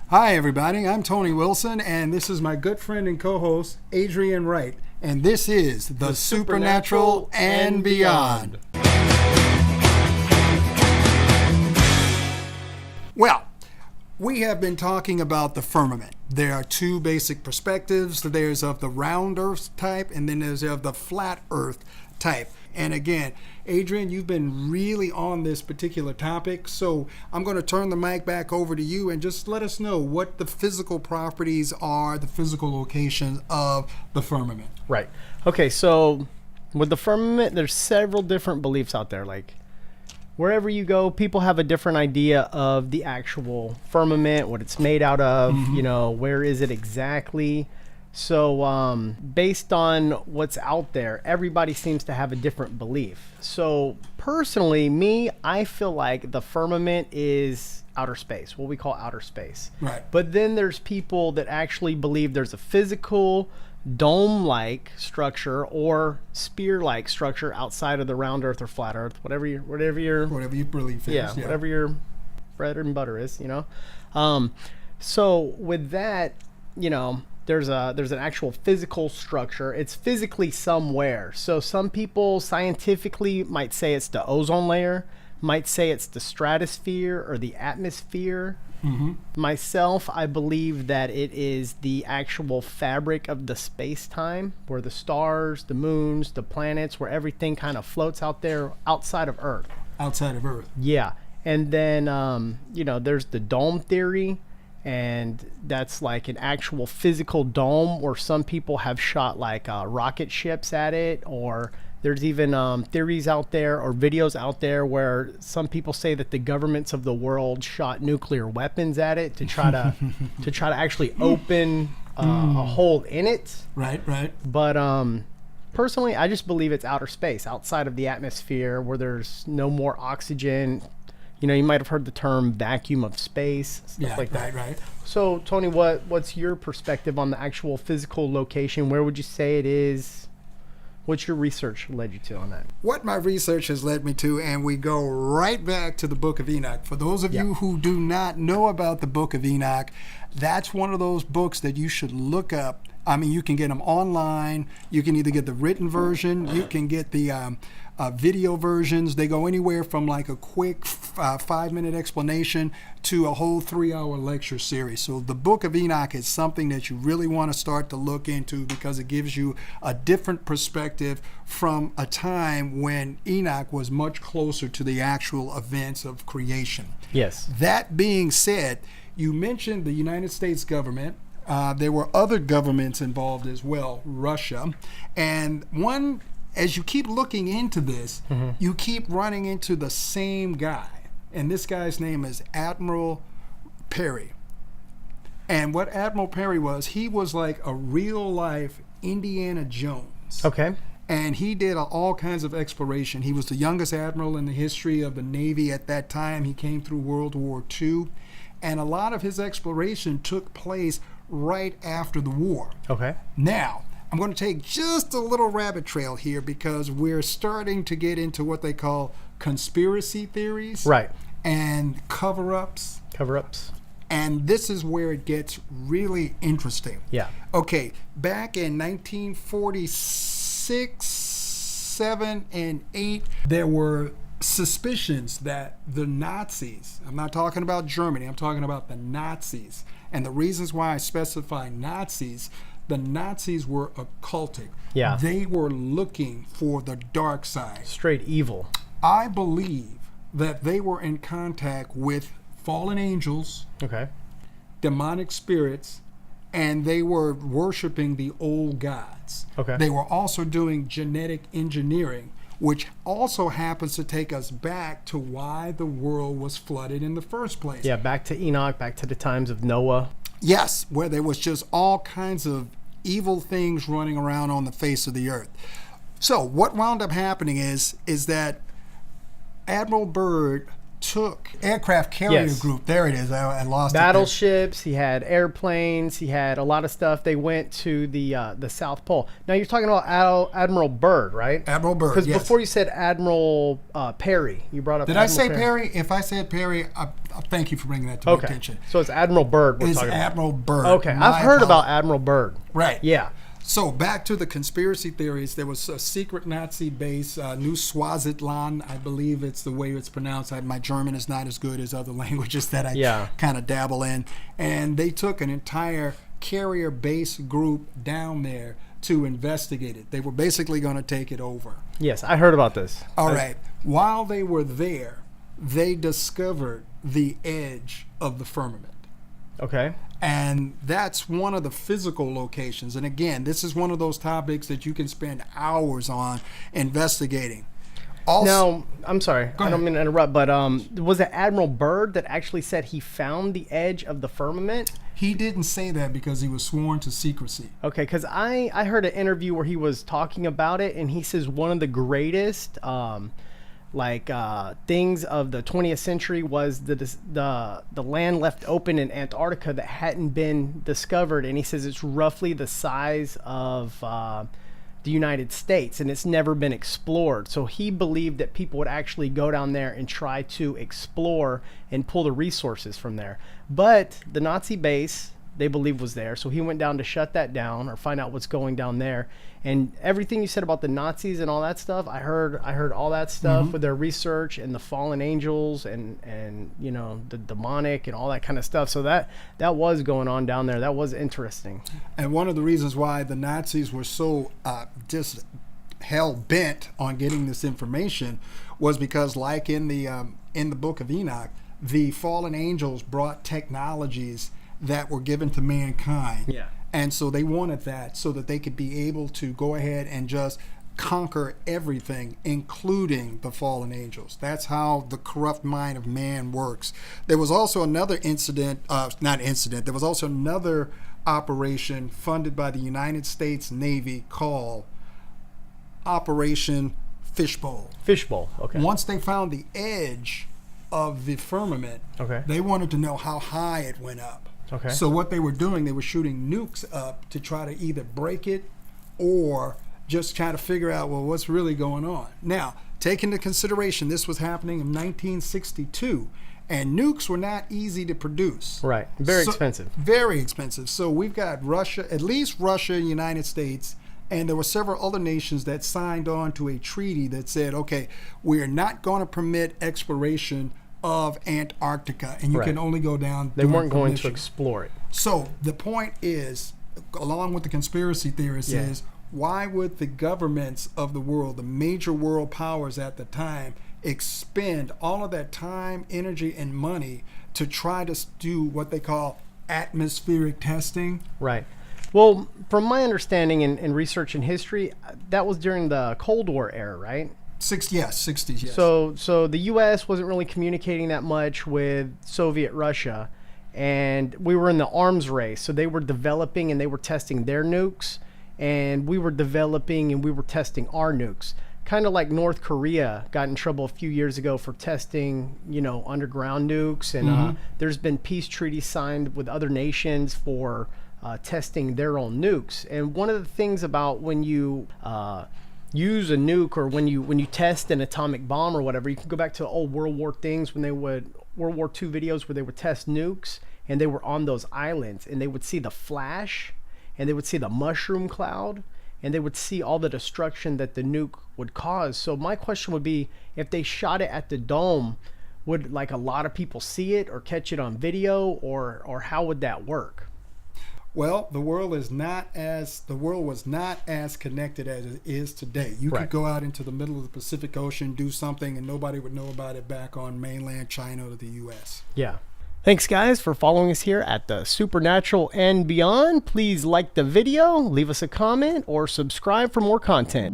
Hi, everybody. I'm Tony Wilson, and this is my good friend and co-host, Adrian Wright. And this is The Supernatural and Beyond. Well, we have been talking about the firmament. There are two basic perspectives. There's of the round Earth type, and then there's of the flat Earth type. And again, Adrian, you've been really on this particular topic, so I'm going to turn the mic back over to you and just let us know what the physical properties are, the physical locations of the firmament. Right. Okay, so with the firmament, there's several different beliefs out there. Like, wherever you go, people have a different idea of the actual firmament, what it's made out of, where is it exactly. So based on what's out there, everybody seems to have a different belief. So personally, I feel like the firmament is outer space, what we call outer space. Right. But then there's people that actually believe there's a physical dome-like structure or spear-like structure outside of the round Earth or flat Earth, whatever your belief is. Yeah, whatever your bread and butter is, So with that, there's an actual physical structure. It's physically somewhere. So some people scientifically might say it's the ozone layer, might say it's the stratosphere or the atmosphere. Mm-hmm. Myself, I believe that it is the actual fabric of the space-time, where the stars, the moons, the planets, where everything kind of floats out there outside of Earth. Outside of Earth. Yeah. And then, there's the dome theory. And that's like an actual physical dome where some people have shot like rocket ships at it, or there's even theories out there or videos out there where some people say that the governments of the world shot nuclear weapons at it to try to actually open a hole in it. Right. But personally, I just believe it's outer space, outside of the atmosphere, where there's no more oxygen. You might have heard the term vacuum of space, stuff like that. Right. So, Tony, what's your perspective on the actual physical location? Where would you say it is? What's your research led you to on that? What my research has led me to, and we go right back to the Book of Enoch. For those of you who do not know about the Book of Enoch, that's one of those books that you should look up. I mean, you can get them online. You can either get the written version. You can get the video versions. They go anywhere from like a quick 5-minute explanation to a whole 3-hour lecture series. So the Book of Enoch is something that you really want to start to look into, because it gives you a different perspective from a time when Enoch was much closer to the actual events of creation. Yes. That being said, you mentioned the United States government. There were other governments involved as well, Russia. And one, as you keep looking into this, you keep running into the same guy. And this guy's name is Admiral Perry. And what Admiral Perry was, he was like a real-life Indiana Jones. Okay. And he did all kinds of exploration. He was the youngest admiral in the history of the Navy at that time. He came through World War II. And a lot of his exploration took place right after the war. Okay. Now, I'm going to take just a little rabbit trail here, because we're starting to get into what they call conspiracy theories. Right. And cover-ups. And this is where it gets really interesting. Yeah. Okay, back in 1946, 7, and 8, there were suspicions that the Nazis, I'm not talking about Germany, I'm talking about the Nazis. And the reasons why I specify Nazis, the Nazis were occultic. Yeah. They were looking for the dark side. Straight evil. I believe that they were in contact with fallen angels, demonic spirits, and they were worshiping the old gods. Okay. They were also doing genetic engineering, which also happens to take us back to why the world was flooded in the first place. Yeah, back to Enoch, back to the times of Noah. Yes, where there was just all kinds of evil things running around on the face of the earth. So what wound up happening is that Admiral Byrd took aircraft carrier group. There it is. I lost battleships. He had airplanes. He had a lot of stuff. They went to the South Pole. Now you're talking about Admiral Byrd, right? Admiral Byrd. Because yes. before you said Admiral Perry, you brought up. Did Admiral I say Perry? If I said Perry, Thank you for bringing that to my Okay. attention. So it's Admiral Byrd we're It's talking about. Admiral Byrd. Okay, I've heard about Admiral Byrd. Right. Yeah. So back to the conspiracy theories. There was a secret Nazi base, New Swaziland, I believe it's the way it's pronounced. My German is not as good as other languages that I kind of dabble in. And they took an entire carrier base group down there to investigate it. They were basically going to take it over. Yes, I heard about this. All right. While they were there, they discovered the edge of the firmament. Okay. And that's one of the physical locations. And again, this is one of those topics that you can spend hours on investigating. Also, now, I'm sorry, I don't mean to interrupt, but was it Admiral Byrd that actually said he found the edge of the firmament? He didn't say that because he was sworn to secrecy. Okay, because I heard an interview where he was talking about it, and he says one of the greatest things of the 20th century was the land left open in Antarctica that hadn't been discovered, and he says it's roughly the size of the United States, and it's never been explored. So he believed that people would actually go down there and try to explore and pull the resources from there. But the Nazi base, they believe, was there, so he went down to shut that down or find out what's going down there. And everything you said about the Nazis and all that stuff, I heard all that stuff with their research and the fallen angels and you know, the demonic and all that kind of stuff. So that was going on down there. That was interesting. And one of the reasons why the Nazis were so just hell bent on getting this information was because, like in the Book of Enoch, the fallen angels brought technologies that were given to mankind. Yeah. And so they wanted that so that they could be able to go ahead and just conquer everything, including the fallen angels. That's how the corrupt mind of man works. There was also another there was also another operation funded by the United States Navy called Operation Fishbowl. Fishbowl, okay. Once they found the edge of the firmament, they wanted to know how high it went up. Okay. So what they were doing, they were shooting nukes up to try to either break it or just try to figure out, well, what's really going on. Now, take into consideration this was happening in 1962, and nukes were not easy to produce. Right. Very expensive. Very expensive. So we've got Russia, at least Russia, United States, and there were several other nations that signed on to a treaty that said, okay, we are not going to permit exploration of Antarctica, and you can only go down. They weren't going to explore it. So the point is, along with the conspiracy theorists, is why would the governments of the world, the major world powers at the time, expend all of that time, energy, and money to try to do what they call atmospheric testing? Right. Well, from my understanding and research in history, that was during the Cold War era, right? 60s, yes. So the U.S. wasn't really communicating that much with Soviet Russia, and we were in the arms race. So they were developing and they were testing their nukes, and we were developing and we were testing our nukes. Kind of like North Korea got in trouble a few years ago for testing, you know, underground nukes, and there's been peace treaties signed with other nations for testing their own nukes. And one of the things about when you use a nuke, or when you test an atomic bomb or whatever, you can go back to old World War World War II videos where they would test nukes, and they were on those islands, and they would see the flash, and they would see the mushroom cloud, and they would see all the destruction that the nuke would cause. So my question would be, if they shot it at the dome, would like a lot of people see it or catch it on video, or how would that work? Well, the world was not as connected as it is today. You could go out into the middle of the Pacific Ocean, do something, and nobody would know about it back on mainland China or the U.S. Yeah. Thanks, guys, for following us here at the Supernatural and Beyond. Please like the video, leave us a comment, or subscribe for more content.